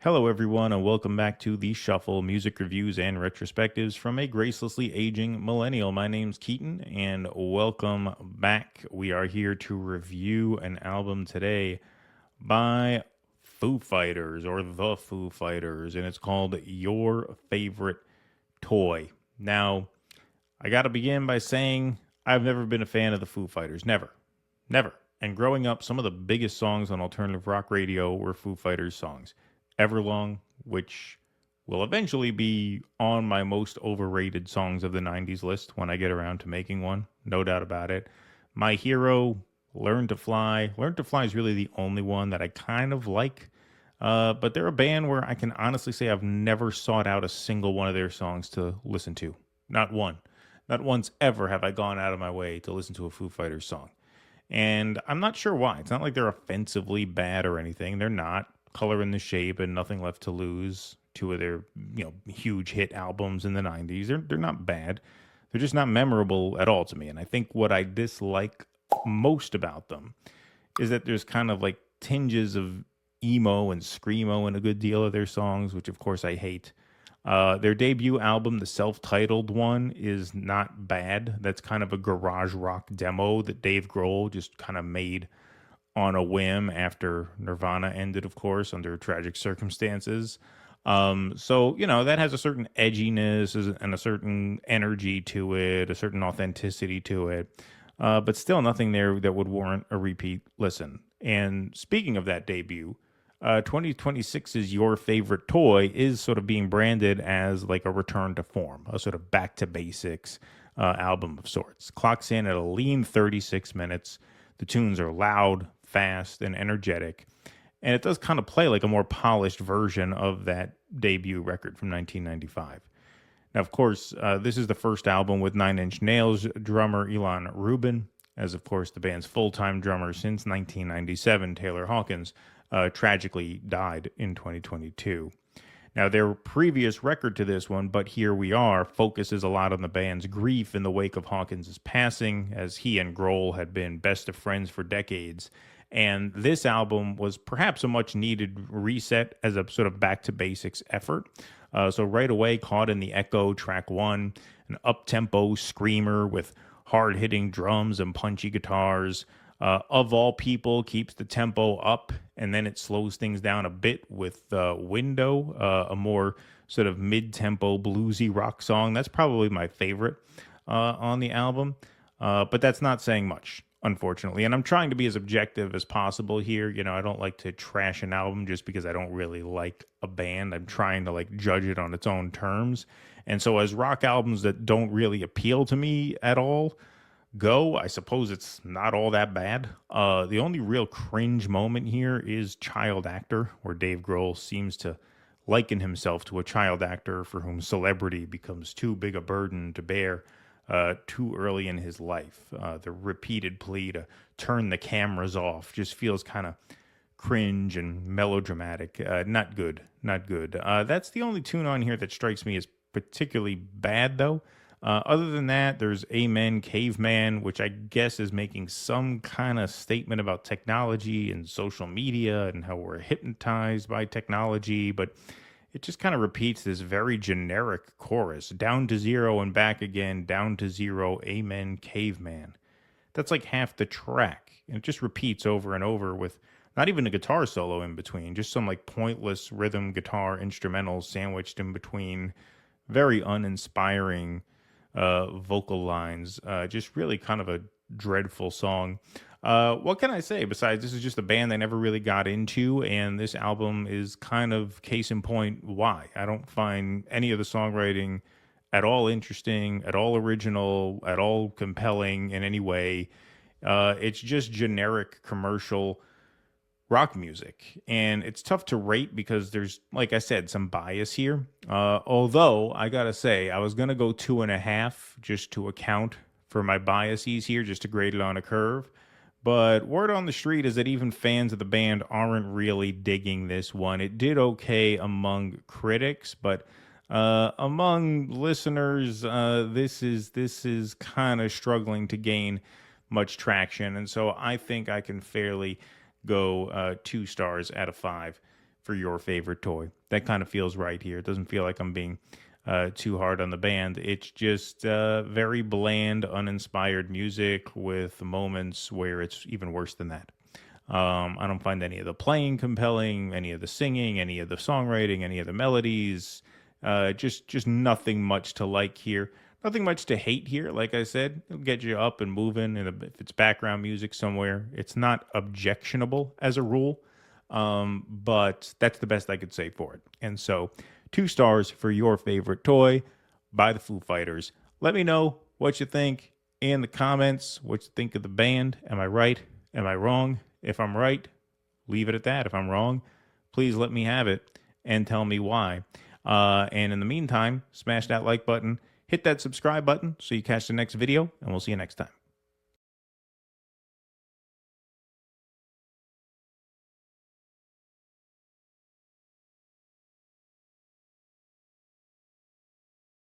Hello, everyone, and welcome back to the Shuffle Music Reviews and Retrospectives from a gracelessly aging millennial. My name's Keaton, and welcome back. We are here to review an album today by Foo Fighters or the Foo Fighters, and it's called Your Favorite Toy. Now, I got to begin by saying I've never been a fan of the Foo Fighters. Never. Never. And growing up, some of the biggest songs on alternative rock radio were Foo Fighters songs. Everlong, which will eventually be on my most overrated songs of the 90s list when I get around to making one. No doubt about it. My Hero, Learn to Fly. Learn to Fly is really the only one that I kind of like. But they're a band where I can honestly say I've never sought out a single one of their songs to listen to. Not one. Not once ever have I gone out of my way to listen to a Foo Fighters song. And I'm not sure why. It's not like they're offensively bad or anything. They're not. Color in the Shape and Nothing Left to Lose, two of their huge hit albums in the 90s. They're not bad. They're just not memorable at all to me. And I think what I dislike most about them is that there's kind of like tinges of emo and screamo in a good deal of their songs, which of course I hate. Their debut album, the self-titled one, is not bad. That's kind of a garage rock demo that Dave Grohl just kind of made on a whim after Nirvana ended, of course, under tragic circumstances. So that has a certain edginess and a certain energy to it, a certain authenticity to it, but still nothing there that would warrant a repeat listen. And speaking of that debut, 2026's Your Favorite Toy is sort of being branded as like a return to form, a sort of back to basics album of sorts. Clocks in at a lean 36 minutes. The tunes are loud, fast, and energetic. And it does kind of play like a more polished version of that debut record from 1995. Now, of course, this is the first album with Nine Inch Nails drummer Elon Rubin, as of course the band's full-time drummer since 1997, Taylor Hawkins, tragically died in 2022. Now, their previous record to this one, But Here We Are, focuses a lot on the band's grief in the wake of Hawkins' passing, as he and Grohl had been best of friends for decades. And this album was perhaps a much needed reset as a sort of back to basics effort. So right away, Caught in the Echo, track one, an up-tempo screamer with hard-hitting drums and punchy guitars. Of all people, keeps the tempo up, and then it slows things down a bit with Window, a more sort of mid-tempo bluesy rock song. That's probably my favorite on the album, but that's not saying much, unfortunately. And I'm trying to be as objective as possible here. I don't like to trash an album just because I don't really like a band. I'm trying to like judge it on its own terms. And so as rock albums that don't really appeal to me at all go, I suppose it's not all that bad. The only real cringe moment here is Child Actor, where Dave Grohl seems to liken himself to a child actor for whom celebrity becomes too big a burden to bear too early in his life. The repeated plea to turn the cameras off just feels kind of cringe and melodramatic. Not good. Not good. That's the only tune on here that strikes me as particularly bad, though. Other than that, there's Amen Caveman, which I guess is making some kind of statement about technology and social media and how we're hypnotized by technology, but it just kind of repeats this very generic chorus: down to zero and back again, down to zero, Amen Caveman. That's like half the track. And it just repeats over and over with not even a guitar solo in between, just some like pointless rhythm guitar instrumentals sandwiched in between very uninspiring vocal lines. Just really kind of a dreadful song. What can I say besides this is just a band I never really got into, and this album is kind of case in point why. I don't find any of the songwriting at all interesting, at all original, at all compelling in any way. It's just generic commercial rock music, and it's tough to rate because there's, like I said, some bias here. Although I gotta say, I was gonna go 2.5 just to account for my biases here, just to grade it on a curve. But word on the street is that even fans of the band aren't really digging this one. It did okay among critics, but among listeners, this is kind of struggling to gain much traction, and so I think I can fairly go 2 stars out of 5 for your favorite toy. That kind of feels right here. It doesn't feel like I'm being too hard on the band. It's just very bland, uninspired music with moments where it's even worse than that. I don't find any of the playing compelling, any of the singing, any of the songwriting, any of the melodies. Just nothing much to like here. Nothing much to hate here. Like I said, it'll get you up and moving. And if it's background music somewhere, it's not objectionable as a rule. But that's the best I could say for it. And so, 2 stars for your favorite toy by the Foo Fighters. Let me know what you think in the comments. What you think of the band? Am I right? Am I wrong? If I'm right, leave it at that. If I'm wrong, please let me have it and tell me why. And in the meantime, smash that like button, hit that subscribe button so you catch the next video, and we'll see you next time.